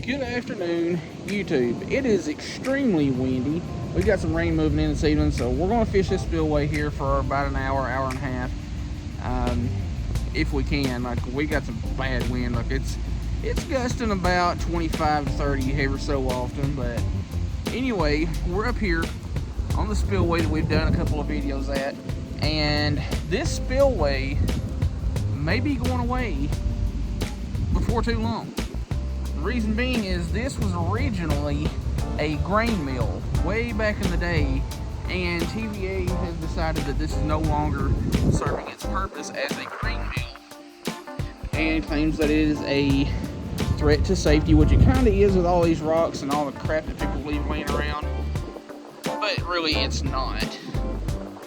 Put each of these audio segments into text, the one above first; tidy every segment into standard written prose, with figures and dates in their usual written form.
Good afternoon, YouTube. It is extremely windy. We got some rain moving in this evening, so we're going to fish this spillway here for about an hour, hour and a half, if we can. Like, we got some bad wind. Like, it's gusting about 25 to 30 every so often. But anyway, we're up here on the spillway that we've done a couple of videos at, and this spillway may be going away before too long. The reason being is this was originally a grain mill way back in the day, and TVA has decided that this is no longer serving its purpose as a grain mill, and claims that it is a threat to safety, which it kind of is with all these rocks and all the crap that people leave laying around. But really, it's not.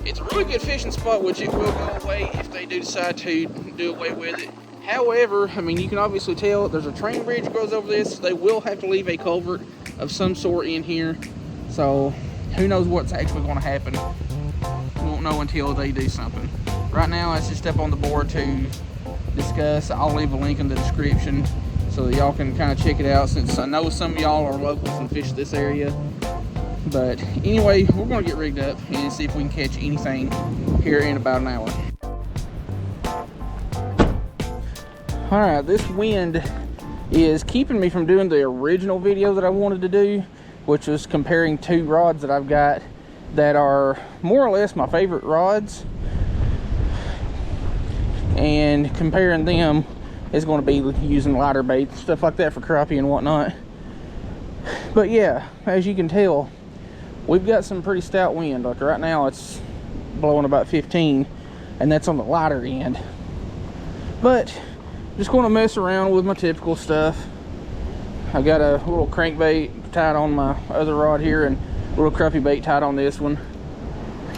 It's a really good fishing spot, which it will go away if they do decide to do away with it. However, I mean, you can obviously tell there's a train bridge that goes over this. They will have to leave a culvert of some sort in here. So who knows what's actually going to happen. We won't know until they do something. Right now, it's just up on the board to discuss. I'll leave a link in the description so that y'all can kind of check it out, since I know some of y'all are locals and fish this area. But anyway, we're going to get rigged up and see if we can catch anything here in about an hour. Alright, this wind is keeping me from doing the original video that I wanted to do, which was comparing two rods that I've got that are more or less my favorite rods, and comparing them is going to be using lighter bait, stuff like that for crappie and whatnot. But yeah, as you can tell, we've got some pretty stout wind. Like right now it's blowing about 15, and that's on the lighter end. But just going to mess around with my typical stuff. I got a little crankbait tied on my other rod here, and a little crappie bait tied on this one,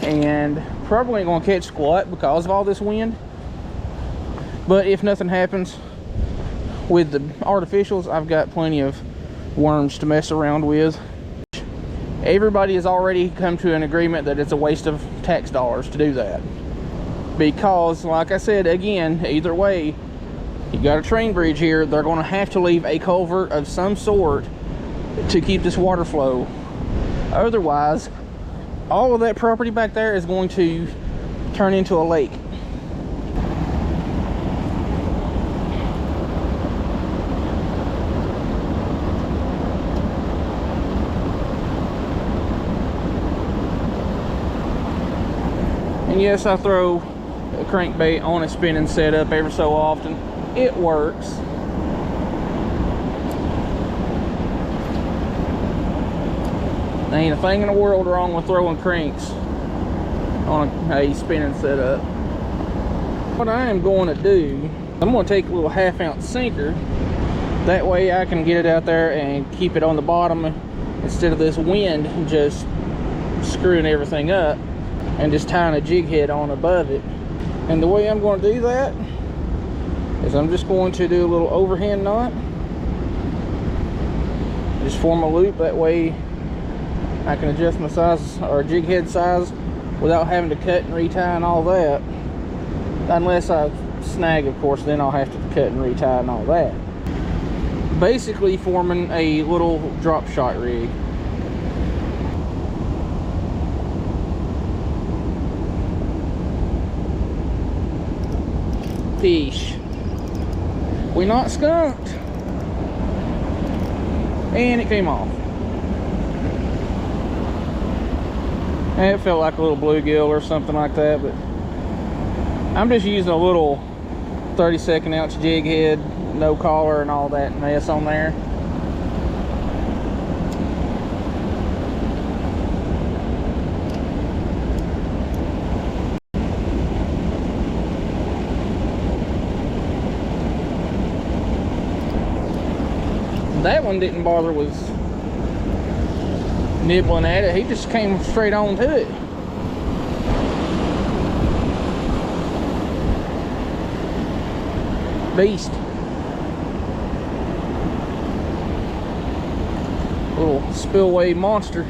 and probably ain't going to catch squat because of all this wind. But if nothing happens with the artificials, I've got plenty of worms to mess around with. Everybody has already come to an agreement that it's a waste of tax dollars to do that, because like I said, again, either way, you got a train bridge here. They're going to have to leave a culvert of some sort to keep this water flow. Otherwise, all of that property back there is going to turn into a lake. And yes, I throw a crankbait on a spinning setup every so often. It works. There ain't a thing in the world wrong with throwing cranks on a spinning setup. What I am going to do, I'm going to take a little 1/2 ounce sinker. That way I can get it out there and keep it on the bottom instead of this wind just screwing everything up, and just tying a jig head on above it. And the way I'm going to do that is I'm just going to do a little overhand knot. Just form a loop, that way I can adjust my size or jig head size without having to cut and retie and all that. Unless I snag, of course, then I'll have to cut and retie and all that. Basically forming a little drop shot rig. Fish. We not skunked, and it came off. And it felt like a little bluegill or something like that, but I'm just using a little 32nd ounce jig head, no collar and all that mess on there. That one didn't bother with nibbling at it. He just came straight on to it. Beast. Little spillway monster.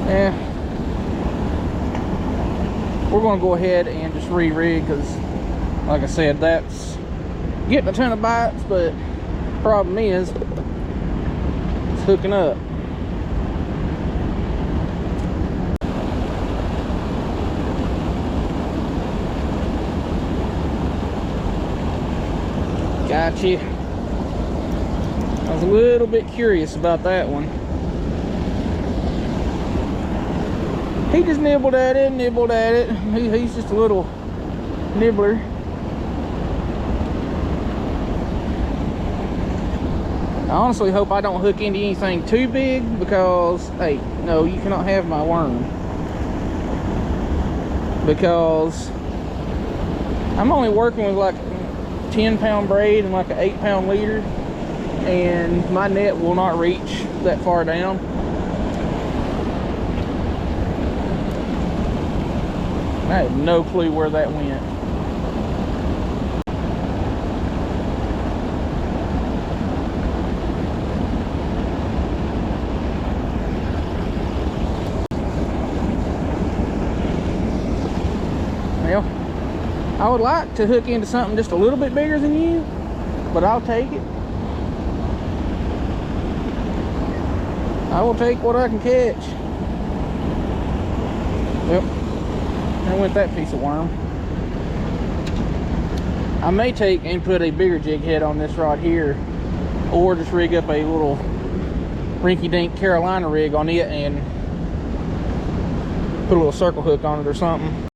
Yeah. We're going to go ahead and just re-rig because like I said, that's getting a ton of bites, but problem is it's hooking up. Gotcha. I was a little bit curious about that one. He just nibbled at it. He's just a little nibbler. I honestly hope I don't hook into anything too big, because, hey, no, you cannot have my worm. Because I'm only working with like 10-pound braid and like an 8-pound leader, and my net will not reach that far down. I have no clue where that went. Well, I would like to hook into something just a little bit bigger than you, but I'll take it. I will take what I can catch. Yep. There went that piece of worm. I may take and put a bigger jig head on this rod here, or just rig up a little rinky-dink Carolina rig on it and put a little circle hook on it or something.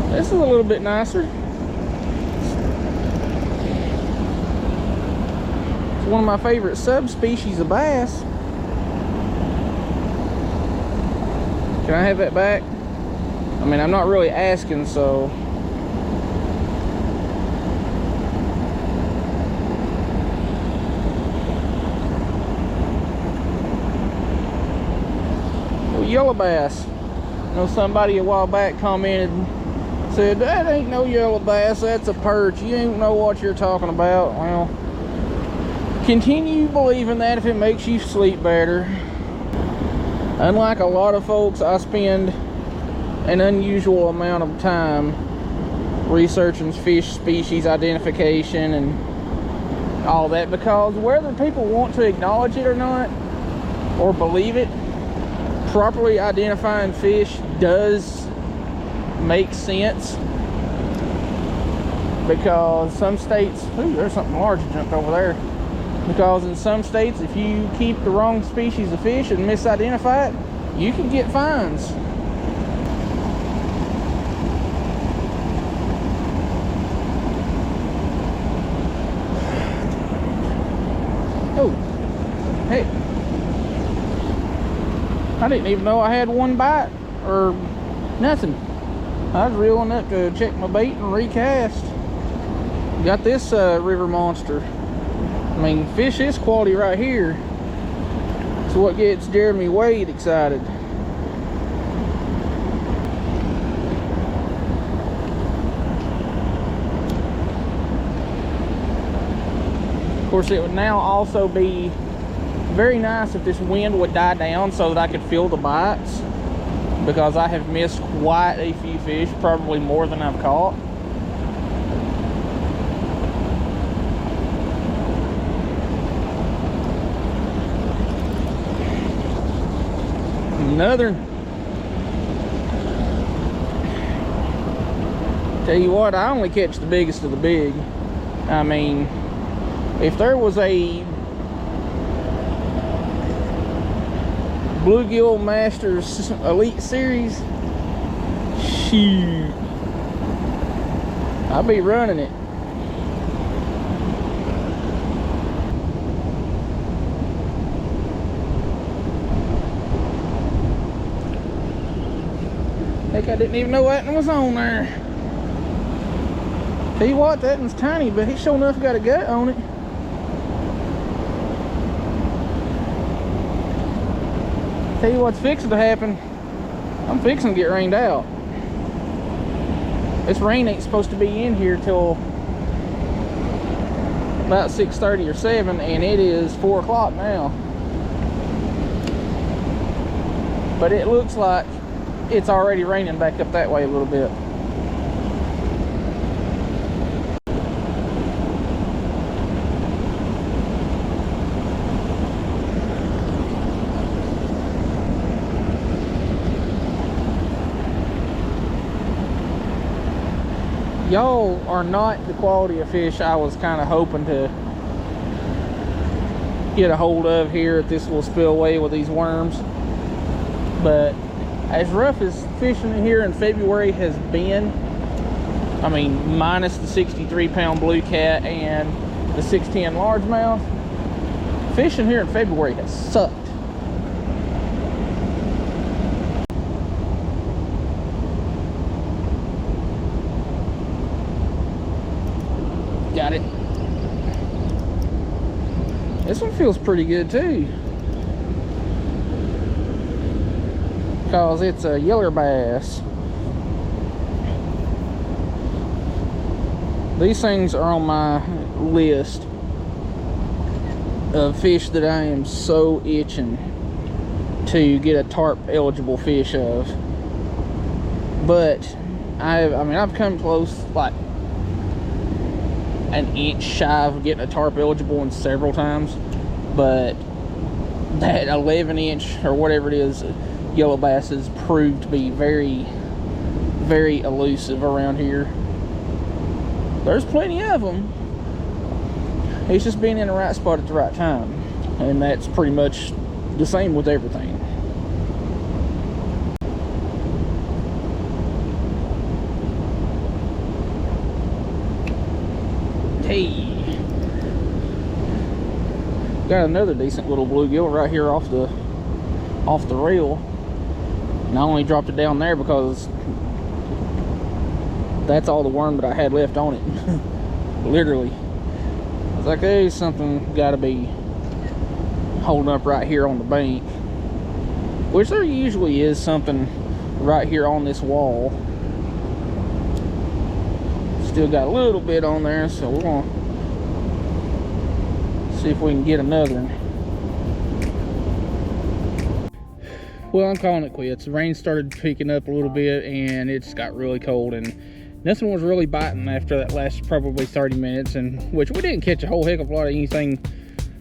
This is a little bit nicer. It's one of my favorite subspecies of bass. Can I have that back? I mean, I'm not really asking, so. Oh, yellow bass. I know somebody a while back commented, said, that ain't no yellow bass, that's a perch. You don't know what you're talking about. Well, continue believing that if it makes you sleep better. Unlike a lot of folks, I spend an unusual amount of time researching fish species identification and all that, because whether people want to acknowledge it or not, or believe it, properly identifying fish does make sense, because some states, ooh, there's something large that jumped over there, because in some states, if you keep the wrong species of fish and misidentify it, you can get fines. Oh, hey, I didn't even know I had one bite or nothing. I was reeling up to check my bait and recast. Got this river monster. I mean, fish is quality right here. It's what gets Jeremy Wade excited. Of course, it would now also be very nice if this wind would die down so that I could feel the bites, because I have missed quite a few fish, probably more than I've caught. Another. Tell you what, I only catch the biggest of the big. I mean, if there was a Bluegill Masters Elite Series. Shoot, I'll be running it. Heck, I didn't even know that one was on there. Tell you what, that one's tiny, but he sure enough got a gut on it. Tell you what's fixing to happen. I'm fixing to get rained out. This rain ain't supposed to be in here till about 6:30 or 7, and it is 4 o'clock now. But it looks like it's already raining back up that way a little bit. Y'all are not the quality of fish I was kind of hoping to get a hold of here at this little spillway with these worms. But as rough as fishing here in February has been, I mean, minus the 63-pound blue cat and the 610 largemouth, fishing here in February has sucked. Got it. This one feels pretty good too, because it's a yeller bass. These things are on my list of fish that I am so itching to get a tarp eligible fish of. But I've come close, like an inch shy of getting a tarp eligible one several times, but that 11-inch or whatever it is yellow bass has proved to be very, very elusive around here. There's plenty of them. It's just being in the right spot at the right time, and that's pretty much the same with everything. Hey, got another decent little bluegill right here off the rail, and I only dropped it down there because that's all the worm that I had left on it. Literally, I was like, hey, something got to be holding up right here on the bank, which there usually is something right here on this wall. Still got a little bit on there, so we're gonna see if we can get another one. Well, I'm calling it quits. The rain started picking up a little bit, and it just got really cold, and nothing was really biting after that last probably 30 minutes, and which we didn't catch a whole heck of a lot of anything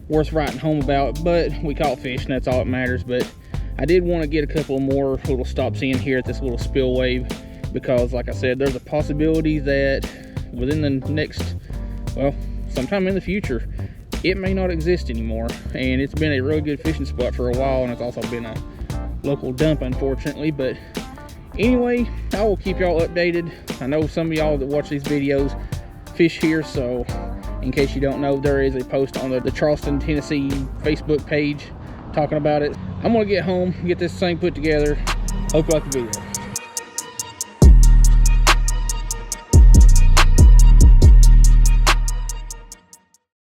worth writing home about, but we caught fish, and that's all that matters. But I did want to get a couple more little stops in here at this little spillway, because like I said, there's a possibility that within the next, well, sometime in the future, it may not exist anymore. And it's been a really good fishing spot for a while, and it's also been a local dump, unfortunately. But anyway, I will keep y'all updated. I know some of y'all that watch these videos fish here, so in case you don't know, there is a post on the Charleston, Tennessee Facebook page talking about it. I'm gonna get home, get this thing put together. Hope you like the video.